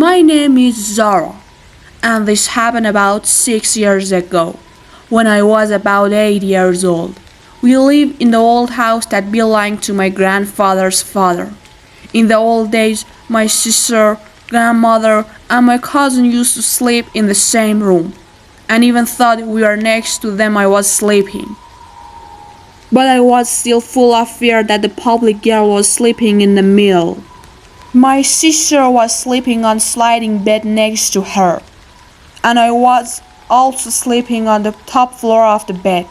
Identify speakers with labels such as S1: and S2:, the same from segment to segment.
S1: My name is Zara, and this happened about 6 years ago, when I was about 8 years old. We lived in the old house that belonged to my grandfather's father. In the old days, my sister, grandmother, and my cousin used to sleep in the same room, and even thought we were next to them I was sleeping. But I was still full of fear that the public girl was sleeping in the middle. My sister was sleeping on sliding bed next to her, and I was also sleeping on the top floor of the bed.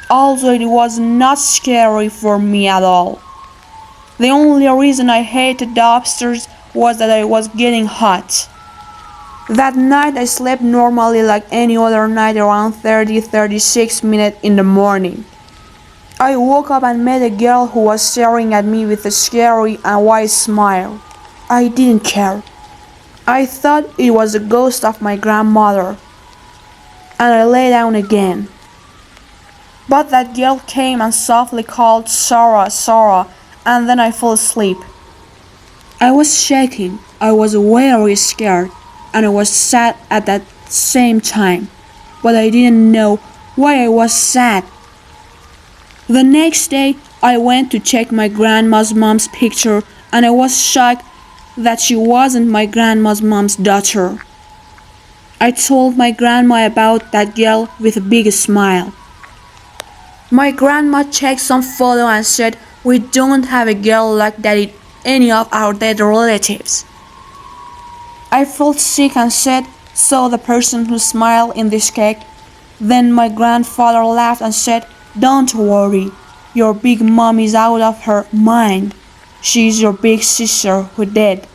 S1: Also, it was not scary for me at all. The only reason I hated the upstairs was that I was getting hot. That night I slept normally like any other night around 36 minutes in the morning. I woke up and met a girl who was staring at me with a scary and wide smile. I didn't care. I thought it was the ghost of my grandmother, and I lay down again. But that girl came and softly called Sarah, Sarah, and then I fell asleep. I was shaking, I was very scared, and I was sad at that same time, but I didn't know why I was sad. The next day, I went to check my grandma's mom's picture, and I was shocked that she wasn't my grandma's mom's daughter. I told my grandma about that girl with a big smile. My grandma checked some photo and said, "We don't have a girl like that in any of our dead relatives." I felt sick and said, "So the person who smiled in this cake?" Then my grandfather laughed and said, "Don't worry, your big mom is out of her mind. She is your big sister who did.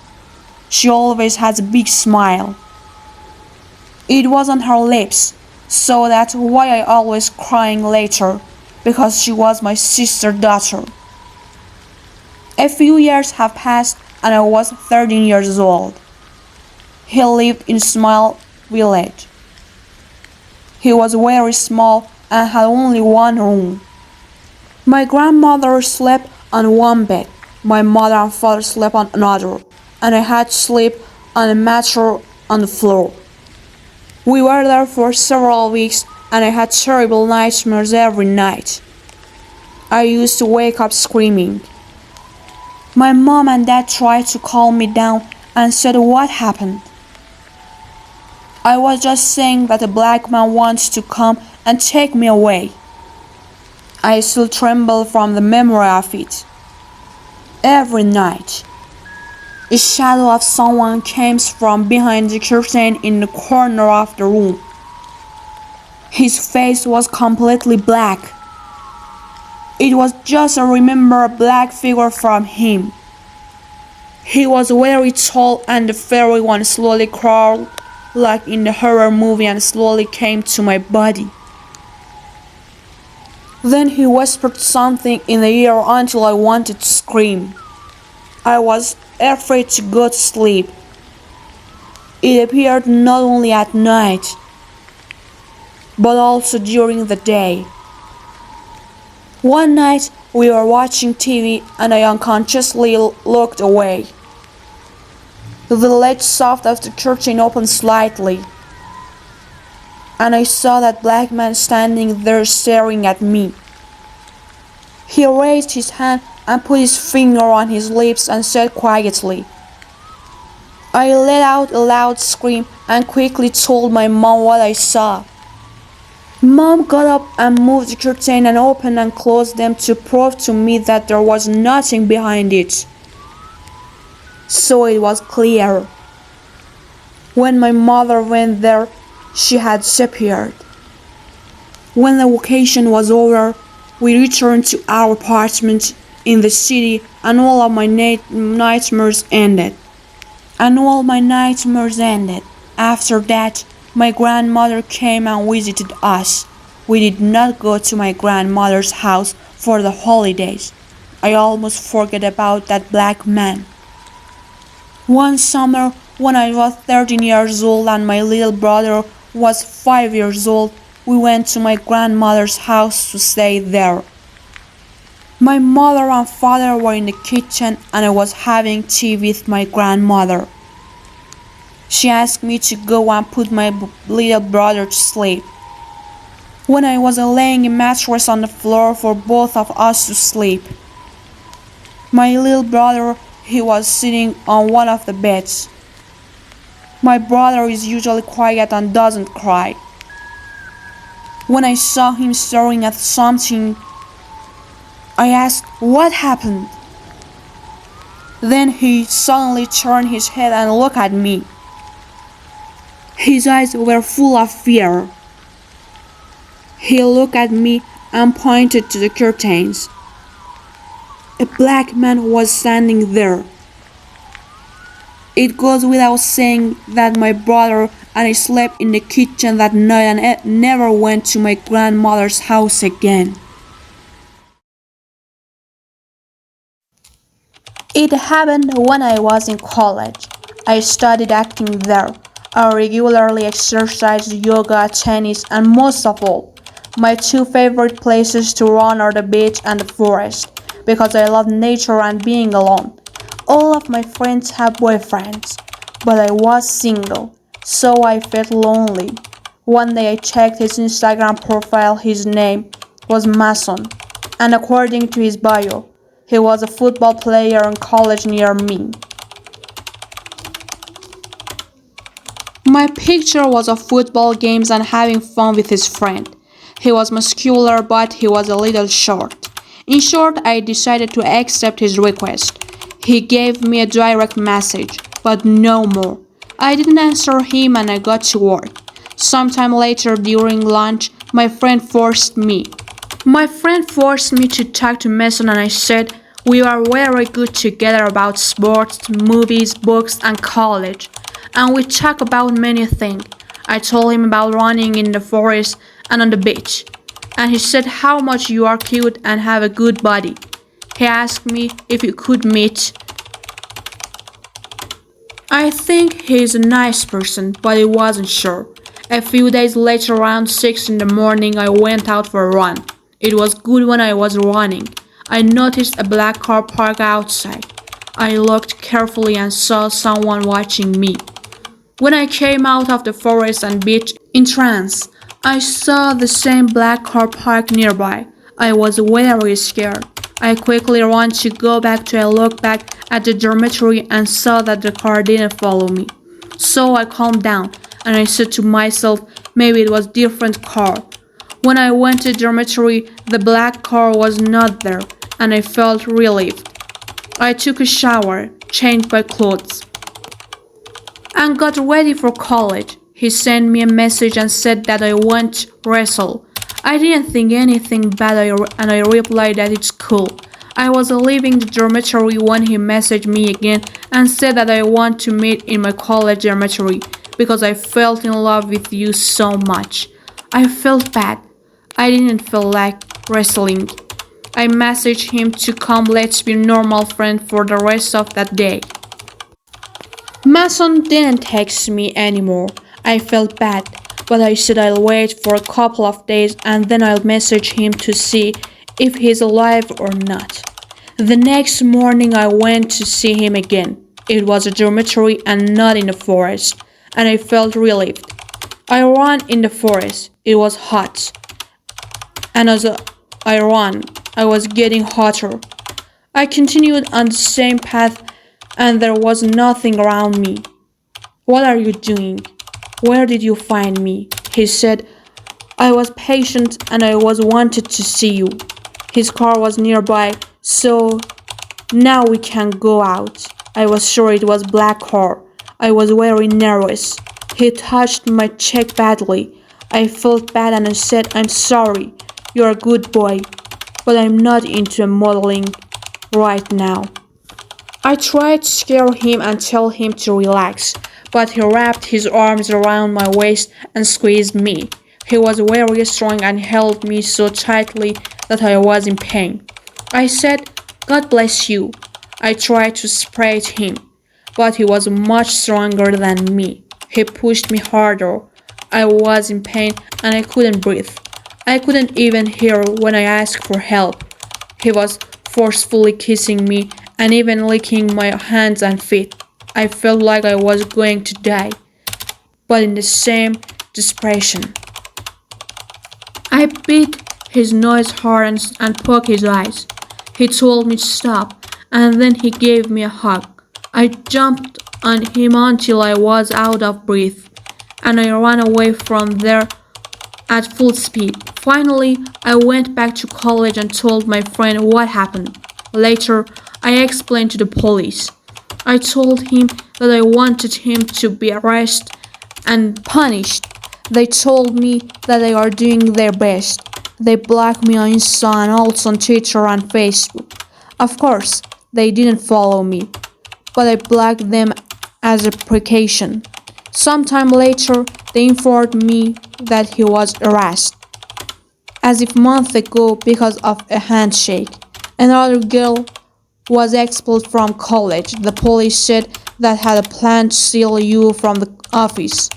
S1: She always has a big smile. It was on her lips, so that's why I always crying later, because she was my sister's daughter." A few years have passed and I was 13 years old. He lived in a small village. He was very small and had only one room. My grandmother slept on one bed, my mother and father slept on another, and I had to sleep on a mattress on the floor. We were there for several weeks and I had terrible nightmares every night. I used to wake up screaming. My mom and dad tried to calm me down and said, "What happened?" I was just saying that a black man wants to come and take me away. I still tremble from the memory of it. Every night, a shadow of someone came from behind the curtain in the corner of the room. His face was completely black. It was just a remember black figure from him. He was very tall and the fairy one slowly crawled like in the horror movie and slowly came to my body. Then he whispered something in the ear until I wanted to scream. I was afraid to go to sleep. It appeared not only at night, but also during the day. One night we were watching TV and I unconsciously looked away. The ledge soft of the curtain opened slightly, and I saw that black man standing there staring at me. He raised his hand and put his finger on his lips and said quietly. I let out a loud scream and quickly told my mom what I saw. Mom got up and moved the curtain and opened and closed them to prove to me that there was nothing behind it. So it was clear. When my mother went there, she had disappeared. When the vacation was over, we returned to our apartment in the city and all of my nightmares ended. After that, my grandmother came and visited us. We did not go to my grandmother's house for the holidays. I almost forgot about that black man. One summer, when I was 13 years old and my little brother was 5 years old, we went to my grandmother's house to stay there. My mother and father were in the kitchen and I was having tea with my grandmother. She asked me to go and put my little brother to sleep. When I was laying a mattress on the floor for both of us to sleep, my little brother, he was sitting on one of the beds. My brother is usually quiet and doesn't cry. When I saw him staring at something, I asked, "What happened?" Then he suddenly turned his head and looked at me. His eyes were full of fear. He looked at me and pointed to the curtains. A black man was standing there. It goes without saying that my brother and I slept in the kitchen that night and never went to my grandmother's house again. It happened when I was in college. I studied acting there. I regularly exercised yoga, tennis, and most of all, my two favorite places to run are the beach and the forest, because I love nature and being alone. All of my friends have boyfriends, but I was single, so I felt lonely. One day I checked his Instagram profile. His name was Mason, and according to his bio, he was a football player in college near me. My picture was of football games and having fun with his friend. He was muscular, but he was a little short. In short, I decided to accept his request. He gave me a direct message, but no more. I didn't answer him and I got to work. Sometime later during lunch, my friend forced me to talk to Mason, and I said we are very good together about sports, movies, books, and college. And we talk about many things. I told him about running in the forest and on the beach. And he said how much you are cute and have a good body. He asked me if we could meet. I think he is a nice person, but I wasn't sure. A few days later, around 6 in the morning, I went out for a run. It was good when I was running. I noticed a black car parked outside. I looked carefully and saw someone watching me. When I came out of the forest and beach in trance, I saw the same black car parked nearby. I was very scared. I quickly ran to go back to I looked back at the dormitory and saw that the car didn't follow me. So I calmed down and I said to myself, maybe it was a different car. When I went to the dormitory, the black car was not there and I felt relieved. I took a shower, changed my clothes, and got ready for college. He sent me a message and said that I want to wrestle. I didn't think anything bad and I replied that it's cool. I was leaving the dormitory when he messaged me again and said that I want to meet in my college dormitory because I felt in love with you so much. I felt bad. I didn't feel like wrestling. I messaged him to come, let's be normal friends for the rest of that day. Mason didn't text me anymore. I felt bad, but I said I'll wait for a couple of days and then I'll message him to see if he's alive or not. The next morning I went to see him again. It was a dormitory and not in the forest, and I felt relieved. I ran in the forest. It was hot. And as I ran, I was getting hotter. I continued on the same path and there was nothing around me. What are you doing? Where did you find me? He said. I was patient and I was wanted to see you. His car was nearby, so now we can go out. I was sure it was black car. I was very nervous. He touched my cheek badly. I felt bad and I said, I'm sorry. You're a good boy, but I'm not into modeling right now. I tried to scare him and tell him to relax, but he wrapped his arms around my waist and squeezed me. He was very strong and held me so tightly that I was in pain. I said, God bless you. I tried to spray at him, but he was much stronger than me. He pushed me harder. I was in pain and I couldn't breathe. I couldn't even hear when I asked for help. He was forcefully kissing me and even licking my hands and feet. I felt like I was going to die, but in the same desperation. I beat his nose hard and poked his eyes. He told me to stop, and then he gave me a hug. I jumped on him until I was out of breath, and I ran away from there at full speed. Finally, I went back to college and told my friend what happened. Later, I explained to the police. I told him that I wanted him to be arrested and punished. They told me that they are doing their best. They blocked me on Insta and also on Twitter and Facebook. Of course, they didn't follow me, but I blocked them as a precaution. Sometime later, they informed me that he was arrested, as if months ago because of a handshake. Another girl was expelled from college. The police said that had a plan to steal you from the office,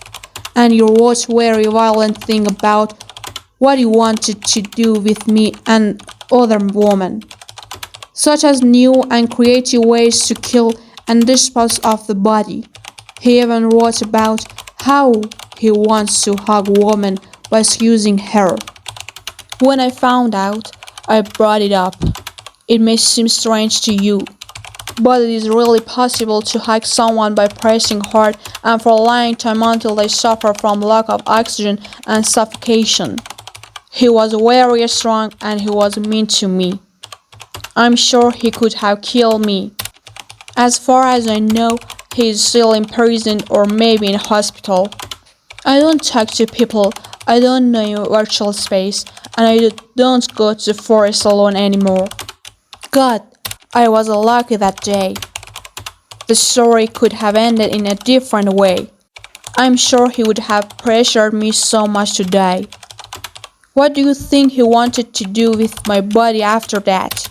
S1: and you wrote very violent thing about what you wanted to do with me and other women, such as new and creative ways to kill and dispose of the body. He even wrote about how he wants to hug women by using her. When I found out, I brought it up. It may seem strange to you, but it is really possible to hug someone by pressing hard and for a long time until they suffer from lack of oxygen and suffocation. He was very strong and he was mean to me. I'm sure he could have killed me. As far as I know, he is still in prison or maybe in hospital. I don't talk to people I don't know in virtual space, and I don't go to the forest alone anymore. God, I was lucky that day. The story could have ended in a different way. I'm sure he would have pressured me so much to die. What do you think he wanted to do with my body after that?